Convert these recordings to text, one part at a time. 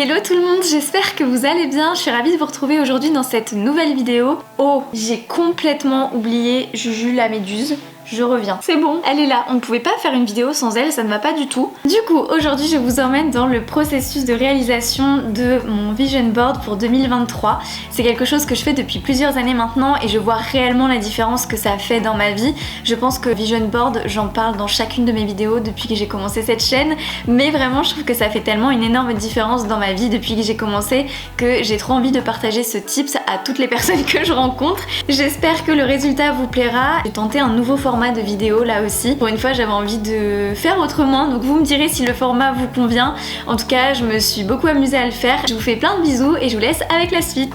Hello tout le monde, j'espère que vous allez bien. Je suis ravie de vous retrouver aujourd'hui dans cette nouvelle vidéo. Oh, j'ai complètement oublié Juju la méduse. Je reviens. C'est bon, elle est là. On ne pouvait pas faire une vidéo sans elle, ça ne va pas du tout. Du coup, aujourd'hui, je vous emmène dans le processus de réalisation de mon vision board pour 2023. C'est quelque chose que je fais depuis plusieurs années maintenant et je vois réellement la différence que ça a fait dans ma vie. Je pense que vision board, j'en parle dans chacune de mes vidéos depuis que j'ai commencé cette chaîne, mais vraiment, je trouve que ça fait tellement une énorme différence dans ma vie depuis que j'ai commencé que j'ai trop envie de partager ce tips à toutes les personnes que je rencontre. J'espère que le résultat vous plaira. J'ai tenté un nouveau format de vidéo là aussi. Pour une fois, j'avais envie de faire autrement, donc vous me direz si le format vous convient. En tout cas, je me suis beaucoup amusée à le faire. Je vous fais plein de bisous et je vous laisse avec la suite.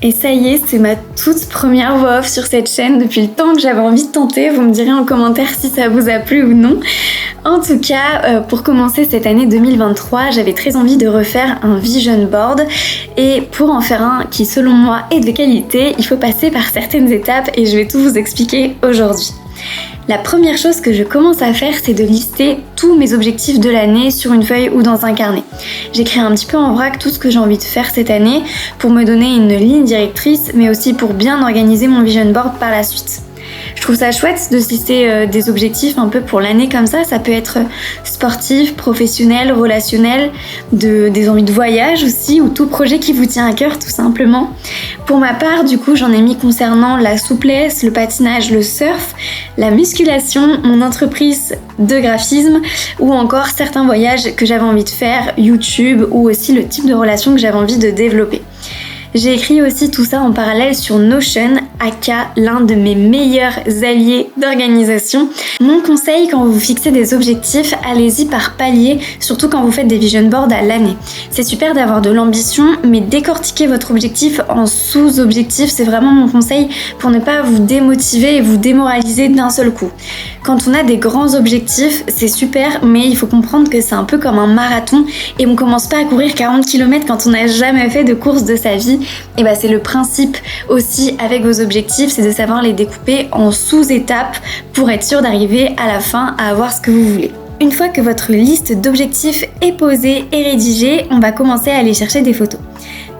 Et ça y est, c'est ma toute première voix off sur cette chaîne depuis le temps que j'avais envie de tenter. Vous me direz en commentaire si ça vous a plu ou non. En tout cas, pour commencer cette année 2023, j'avais très envie de refaire un vision board. Et pour en faire un qui, selon moi, est de qualité, il faut passer par certaines étapes et je vais tout vous expliquer aujourd'hui. La première chose que je commence à faire, c'est de lister tous mes objectifs de l'année sur une feuille ou dans un carnet. J'écris un petit peu en vrac tout ce que j'ai envie de faire cette année pour me donner une ligne directrice, mais aussi pour bien organiser mon vision board par la suite. Je trouve ça chouette de se lister des objectifs un peu pour l'année comme ça peut être sportif, professionnel, relationnel, des envies de voyage aussi ou tout projet qui vous tient à cœur tout simplement. Pour ma part, du coup, j'en ai mis concernant la souplesse, le patinage, le surf, la musculation, mon entreprise de graphisme ou encore certains voyages que j'avais envie de faire, YouTube ou aussi le type de relation que j'avais envie de développer. J'ai écrit aussi tout ça en parallèle sur Notion, aka l'un de mes meilleurs alliés d'organisation. Mon conseil quand vous fixez des objectifs, allez-y par palier, surtout quand vous faites des vision boards à l'année. C'est super d'avoir de l'ambition, mais décortiquer votre objectif en sous-objectifs, c'est vraiment mon conseil pour ne pas vous démotiver et vous démoraliser d'un seul coup. Quand on a des grands objectifs, c'est super, mais il faut comprendre que c'est un peu comme un marathon et on commence pas à courir 40 km quand on n'a jamais fait de course de sa vie. Et c'est le principe aussi avec vos objectifs, c'est de savoir les découper en sous-étapes pour être sûr d'arriver à la fin à avoir ce que vous voulez. Une fois que votre liste d'objectifs est posée et rédigée, on va commencer à aller chercher des photos.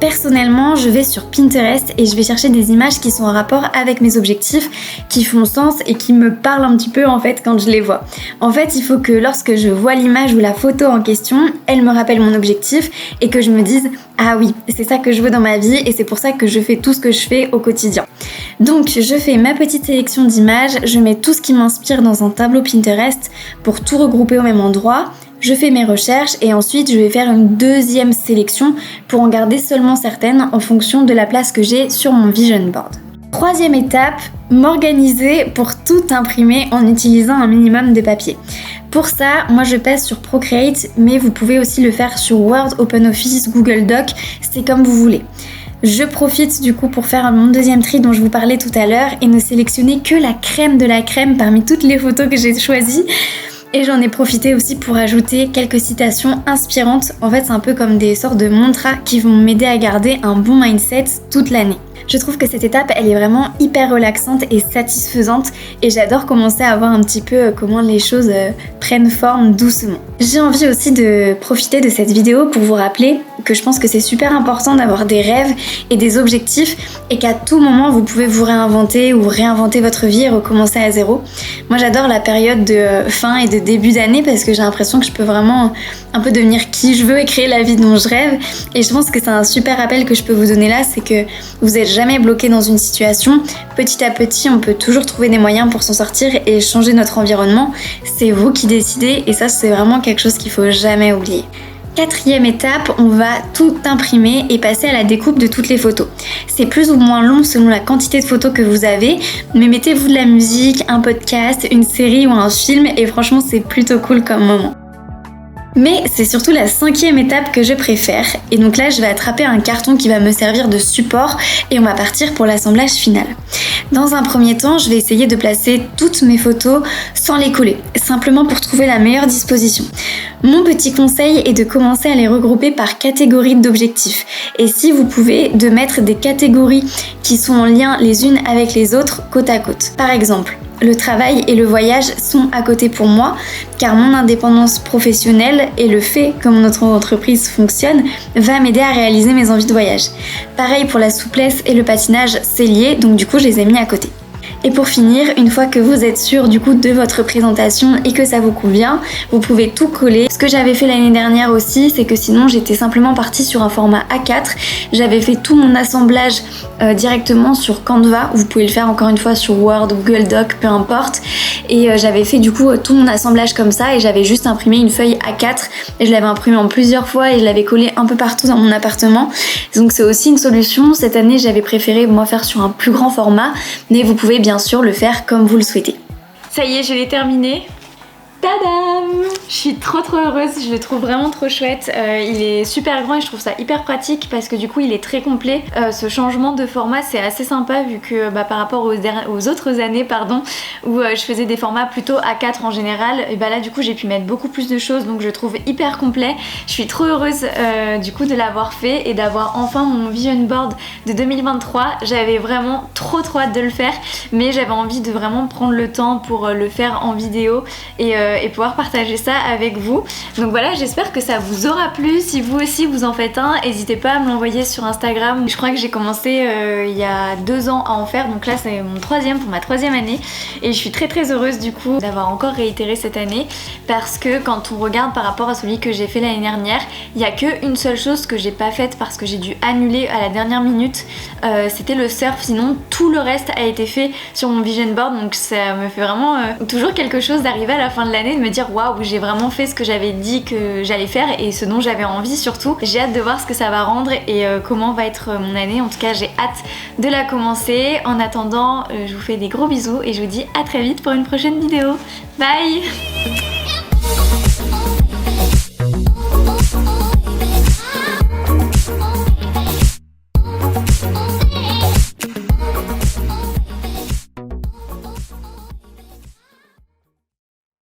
Personnellement, je vais sur Pinterest et je vais chercher des images qui sont en rapport avec mes objectifs, qui font sens et qui me parlent un petit peu en fait quand je les vois. En fait, il faut que lorsque je vois l'image ou la photo en question, elle me rappelle mon objectif et que je me dise « Ah oui, c'est ça que je veux dans ma vie et c'est pour ça que je fais tout ce que je fais au quotidien. » Donc, je fais ma petite sélection d'images, je mets tout ce qui m'inspire dans un tableau Pinterest pour tout regrouper au même endroit. Je fais mes recherches et ensuite je vais faire une deuxième sélection pour en garder seulement certaines en fonction de la place que j'ai sur mon vision board. Troisième étape, m'organiser pour tout imprimer en utilisant un minimum de papier. Pour ça, moi je passe sur Procreate, mais vous pouvez aussi le faire sur Word, OpenOffice, Google Doc, c'est comme vous voulez. Je profite du coup pour faire mon deuxième tri dont je vous parlais tout à l'heure et ne sélectionner que la crème de la crème parmi toutes les photos que j'ai choisies. Et j'en ai profité aussi pour ajouter quelques citations inspirantes. En fait, c'est un peu comme des sortes de mantras qui vont m'aider à garder un bon mindset toute l'année. Je trouve que cette étape, elle est vraiment hyper relaxante et satisfaisante et j'adore commencer à voir un petit peu comment les choses prennent forme doucement. J'ai envie aussi de profiter de cette vidéo pour vous rappeler que je pense que c'est super important d'avoir des rêves et des objectifs et qu'à tout moment vous pouvez vous réinventer ou réinventer votre vie et recommencer à zéro. Moi j'adore la période de fin et de début d'année parce que j'ai l'impression que je peux vraiment un peu devenir qui je veux et créer la vie dont je rêve et je pense que c'est un super rappel que je peux vous donner là, c'est que vous êtes jamais bloqué dans une situation. Petit à petit on peut toujours trouver des moyens pour s'en sortir et changer notre environnement. C'est vous qui décidez et ça c'est vraiment quelque chose qu'il faut jamais oublier. Quatrième étape, on va tout imprimer et passer à la découpe de toutes les photos. C'est plus ou moins long selon la quantité de photos que vous avez, mais mettez-vous de la musique, un podcast, une série ou un film et franchement c'est plutôt cool comme moment. Mais c'est surtout la cinquième étape que je préfère et donc là je vais attraper un carton qui va me servir de support et on va partir pour l'assemblage final. Dans un premier temps, je vais essayer de placer toutes mes photos sans les coller, simplement pour trouver la meilleure disposition. Mon petit conseil est de commencer à les regrouper par catégorie d'objectifs et si vous pouvez, de mettre des catégories qui sont en lien les unes avec les autres côte à côte. Par exemple, le travail et le voyage sont à côté pour moi, car mon indépendance professionnelle et le fait que notre entreprise fonctionne va m'aider à réaliser mes envies de voyage. Pareil pour la souplesse et le patinage, c'est lié, donc du coup je les ai mis à côté. Et pour finir, une fois que vous êtes sûr du coup de votre présentation et que ça vous convient, vous pouvez tout coller. Ce que j'avais fait l'année dernière aussi, c'est que sinon j'étais simplement partie sur un format A4. J'avais fait tout mon assemblage directement sur Canva. Vous pouvez le faire encore une fois sur Word, Google Doc, peu importe. Et j'avais fait du coup tout mon assemblage comme ça et j'avais juste imprimé une feuille A4 et je l'avais imprimé en plusieurs fois et je l'avais collé un peu partout dans mon appartement. Donc c'est aussi une solution. Cette année j'avais préféré moi faire sur un plus grand format, mais vous pouvez bien sûr le faire comme vous le souhaitez. Ça y est, je l'ai terminé. Tadam! Je suis trop heureuse, je le trouve vraiment trop chouette. Il est super grand et je trouve ça hyper pratique parce que du coup il est très complet. Ce changement de format c'est assez sympa vu que par rapport aux autres années où je faisais des formats plutôt A4 en général, et là du coup j'ai pu mettre beaucoup plus de choses, donc je le trouve hyper complet. Je suis trop heureuse du coup de l'avoir fait et d'avoir enfin mon vision board de 2023. J'avais vraiment trop hâte de le faire, mais j'avais envie de vraiment prendre le temps pour le faire en vidéo et pouvoir partager ça avec vous. Donc voilà, j'espère que ça vous aura plu. Si vous aussi vous en faites un, n'hésitez pas à me l'envoyer sur Instagram. Je crois que j'ai commencé il y a 2 ans à en faire, donc là c'est mon pour ma 3e année et je suis très heureuse du coup d'avoir encore réitéré cette année parce que quand on regarde par rapport à celui que j'ai fait l'année dernière, il n'y a qu'une seule chose que j'ai pas faite parce que j'ai dû annuler à la dernière minute, c'était le surf. Sinon tout le reste a été fait sur mon vision board, donc ça me fait vraiment toujours quelque chose d'arriver à la fin de l'année, de me dire waouh, j'ai vraiment fait ce que j'avais dit que j'allais faire et ce dont j'avais envie surtout. J'ai hâte de voir ce que ça va rendre et comment va être mon année. En tout cas j'ai hâte de la commencer. En attendant je vous fais des gros bisous et je vous dis à très vite pour une prochaine vidéo. Bye!